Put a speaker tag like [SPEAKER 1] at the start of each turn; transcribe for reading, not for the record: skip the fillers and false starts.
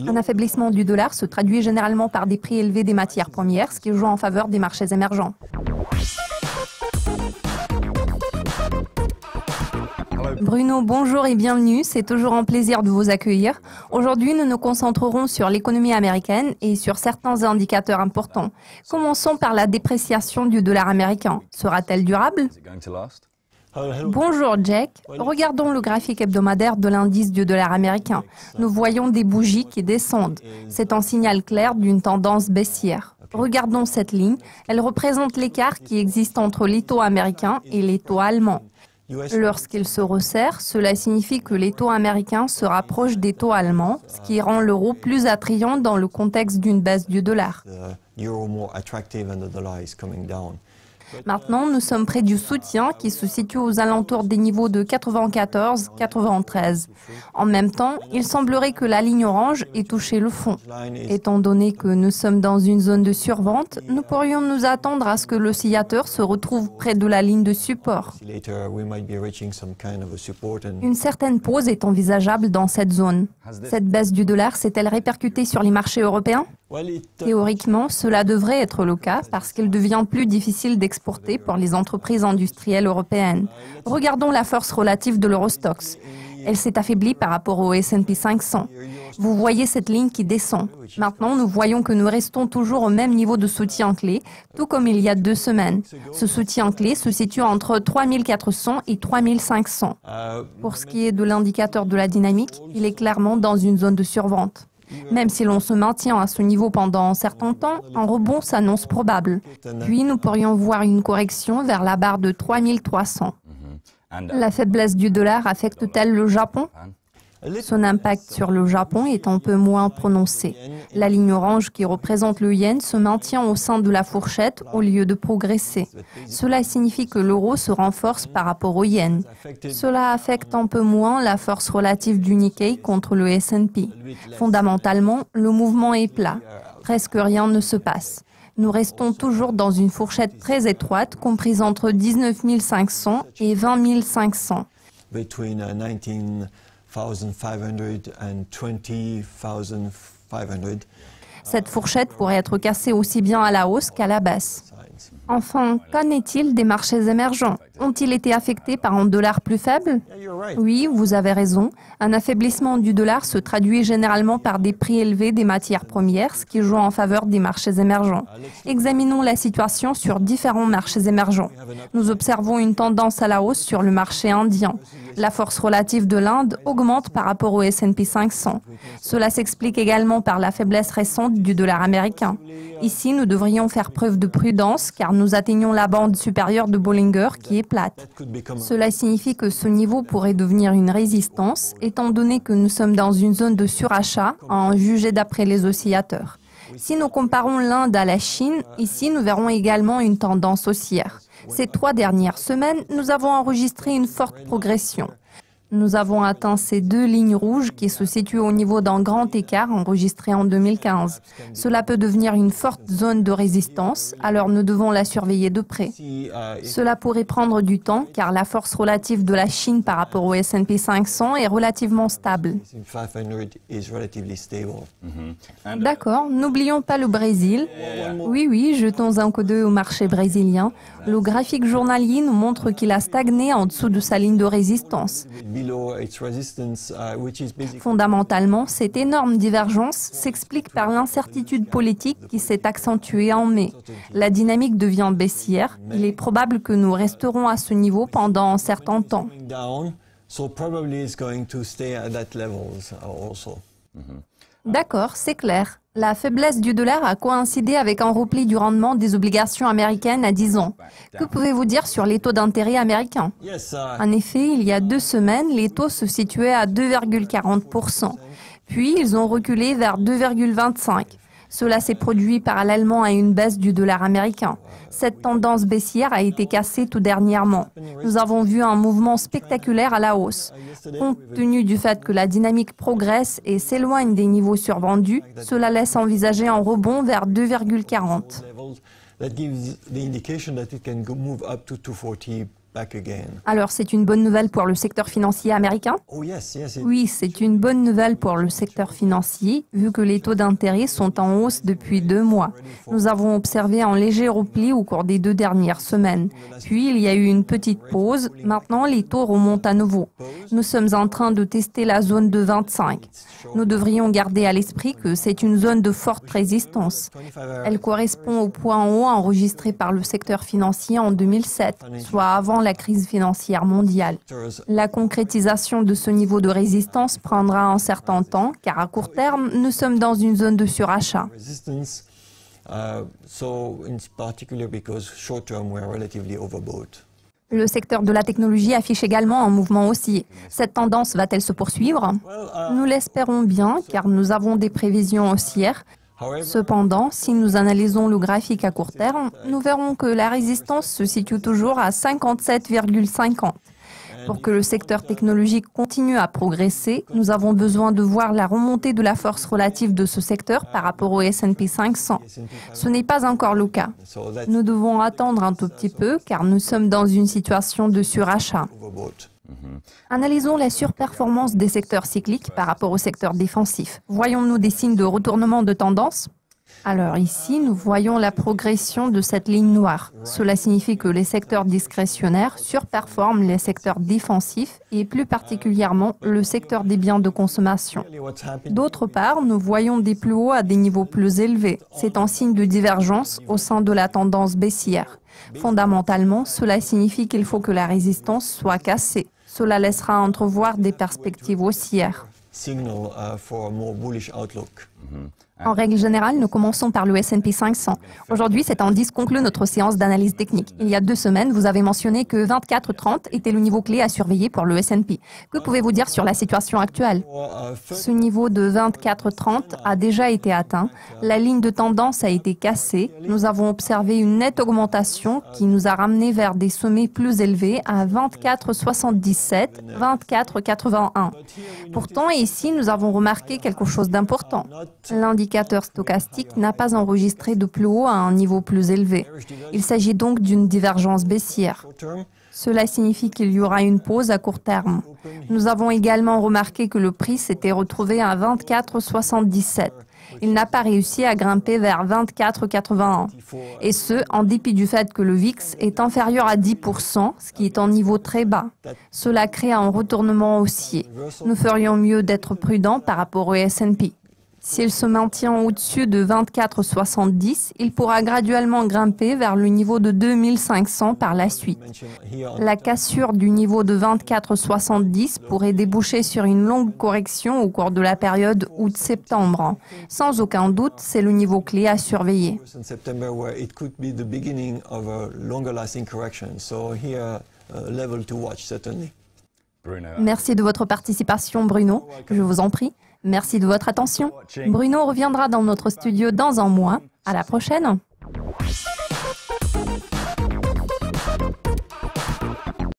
[SPEAKER 1] Un affaiblissement du dollar se traduit généralement par des prix élevés des matières premières, ce qui joue en faveur des marchés émergents. Bruno, bonjour et bienvenue. C'est toujours un plaisir de vous accueillir. Aujourd'hui, nous nous concentrerons sur l'économie américaine et sur certains indicateurs importants. Commençons par la dépréciation du dollar américain. Sera-t-elle durable? Bonjour Jack. Regardons le graphique hebdomadaire de l'indice du dollar américain. Nous voyons des bougies qui descendent. C'est un signal clair d'une tendance baissière. Regardons cette ligne. Elle représente l'écart qui existe entre les taux américains et les taux allemands. Lorsqu'il se resserre, cela signifie que les taux américains se rapprochent des taux allemands, ce qui rend l'euro plus attrayant dans le contexte d'une baisse du dollar. Maintenant, nous sommes près du soutien qui se situe aux alentours des niveaux de 94-93. En même temps, il semblerait que la ligne orange ait touché le fond. Étant donné que nous sommes dans une zone de survente, nous pourrions nous attendre à ce que l'oscillateur se retrouve près de la ligne de support. Une certaine pause est envisageable dans cette zone. Cette baisse du dollar s'est-elle répercutée sur les marchés européens? Théoriquement, cela devrait être le cas parce qu'il devient plus difficile d'exporter pour les entreprises industrielles européennes. Regardons la force relative de l'Eurostoxx. Elle s'est affaiblie par rapport au S&P 500. Vous voyez cette ligne qui descend. Maintenant, nous voyons que nous restons toujours au même niveau de soutien clé, tout comme il y a 2 semaines. Ce soutien clé se situe entre 3400 et 3500. Pour ce qui est de l'indicateur de la dynamique, il est clairement dans une zone de survente. Même si l'on se maintient à ce niveau pendant un certain temps, un rebond s'annonce probable. Puis nous pourrions voir une correction vers la barre de 3300. La faiblesse du dollar affecte-t-elle le Japon? Son impact sur le Japon est un peu moins prononcé. La ligne orange qui représente le yen se maintient au sein de la fourchette au lieu de progresser. Cela signifie que l'euro se renforce par rapport au yen. Cela affecte un peu moins la force relative du Nikkei contre le S&P. Fondamentalement, le mouvement est plat. Presque rien ne se passe. Nous restons toujours dans une fourchette très étroite, comprise entre 19 500 et 20 500. Cette fourchette pourrait être cassée aussi bien à la hausse qu'à la baisse. Enfin, qu'en est-il des marchés émergents? Ont-ils été affectés par un dollar plus faible? Oui, vous avez raison. Un affaiblissement du dollar se traduit généralement par des prix élevés des matières premières, ce qui joue en faveur des marchés émergents. Examinons la situation sur différents marchés émergents. Nous observons une tendance à la hausse sur le marché indien. La force relative de l'Inde augmente par rapport au S&P 500. Cela s'explique également par la faiblesse récente du dollar américain. Ici, nous devrions faire preuve de prudence car nous atteignons la bande supérieure de Bollinger qui est plate. Cela signifie que ce niveau pourrait devenir une résistance étant donné que nous sommes dans une zone de surachat à en juger d'après les oscillateurs. Si nous comparons l'Inde à la Chine, ici nous verrons également une tendance haussière. Ces 3 dernières semaines, nous avons enregistré une forte progression. Nous avons atteint ces 2 lignes rouges qui se situent au niveau d'un grand écart enregistré en 2015. Cela peut devenir une forte zone de résistance, alors nous devons la surveiller de près. Cela pourrait prendre du temps car la force relative de la Chine par rapport au S&P 500 est relativement stable. D'accord, n'oublions pas le Brésil. Oui, jetons un coup d'œil au marché brésilien. Le graphique journalier nous montre qu'il a stagné en dessous de sa ligne de résistance. Fondamentalement, cette énorme divergence s'explique par l'incertitude politique qui s'est accentuée en mai. La dynamique devient baissière. Il est probable que nous resterons à ce niveau pendant un certain temps. D'accord, c'est clair. La faiblesse du dollar a coïncidé avec un repli du rendement des obligations américaines à 10 ans. Que pouvez-vous dire sur les taux d'intérêt américains? En effet, il y a 2 semaines, les taux se situaient à 2,40%. Puis, ils ont reculé vers 2,25%. Cela s'est produit parallèlement à une baisse du dollar américain. Cette tendance baissière a été cassée tout dernièrement. Nous avons vu un mouvement spectaculaire à la hausse. Compte tenu du fait que la dynamique progresse et s'éloigne des niveaux survendus, cela laisse envisager un rebond vers 2,40. Alors, c'est une bonne nouvelle pour le secteur financier américain? Oui, c'est une bonne nouvelle pour le secteur financier, vu que les taux d'intérêt sont en hausse depuis 2 mois. Nous avons observé un léger repli au cours des 2 dernières semaines. Puis, il y a eu une petite pause. Maintenant, les taux remontent à nouveau. Nous sommes en train de tester la zone de 25. Nous devrions garder à l'esprit que c'est une zone de forte résistance. Elle correspond au point haut enregistré par le secteur financier en 2007, soit avant la crise financière mondiale. La concrétisation de ce niveau de résistance prendra un certain temps, car à court terme, nous sommes dans une zone de surachat. Le secteur de la technologie affiche également un mouvement haussier. Cette tendance va-t-elle se poursuivre? Nous l'espérons bien, car nous avons des prévisions haussières. Cependant, si nous analysons le graphique à court terme, nous verrons que la résistance se situe toujours à 57,50. Pour que le secteur technologique continue à progresser, nous avons besoin de voir la remontée de la force relative de ce secteur par rapport au S&P 500. Ce n'est pas encore le cas. Nous devons attendre un tout petit peu car nous sommes dans une situation de surachat. Analysons la surperformance des secteurs cycliques par rapport au secteur défensif. Voyons-nous des signes de retournement de tendance? Alors ici, nous voyons la progression de cette ligne noire. Cela signifie que les secteurs discrétionnaires surperforment les secteurs défensifs et plus particulièrement le secteur des biens de consommation. D'autre part, nous voyons des plus hauts à des niveaux plus élevés. C'est un signe de divergence au sein de la tendance baissière. Fondamentalement, cela signifie qu'il faut que la résistance soit cassée. Cela laissera entrevoir des perspectives haussières. En règle générale, nous commençons par le S&P 500. Aujourd'hui, cet indice conclut notre séance d'analyse technique. Il y a 2 semaines, vous avez mentionné que 24,30 était le niveau clé à surveiller pour le S&P. Que pouvez-vous dire sur la situation actuelle? Ce niveau de 24,30 a déjà été atteint. La ligne de tendance a été cassée. Nous avons observé une nette augmentation qui nous a ramené vers des sommets plus élevés à 24,77, 24,81. Pourtant, ici, nous avons remarqué quelque chose d'important. L'indicateur stochastique n'a pas enregistré de plus haut à un niveau plus élevé. Il s'agit donc d'une divergence baissière. Cela signifie qu'il y aura une pause à court terme. Nous avons également remarqué que le prix s'était retrouvé à 24,77. Il n'a pas réussi à grimper vers 24,81. Et ce, en dépit du fait que le VIX est inférieur à 10%, ce qui est un niveau très bas. Cela crée un retournement haussier. Nous ferions mieux d'être prudents par rapport au S&P. S'il se maintient au-dessus de 24,70, il pourra graduellement grimper vers le niveau de 2500 par la suite. La cassure du niveau de 24,70 pourrait déboucher sur une longue correction au cours de la période août-septembre. Sans aucun doute, c'est le niveau clé à surveiller. Merci de votre participation, Bruno. Je vous en prie. Merci de votre attention. Bruno reviendra dans notre studio dans un mois. À la prochaine.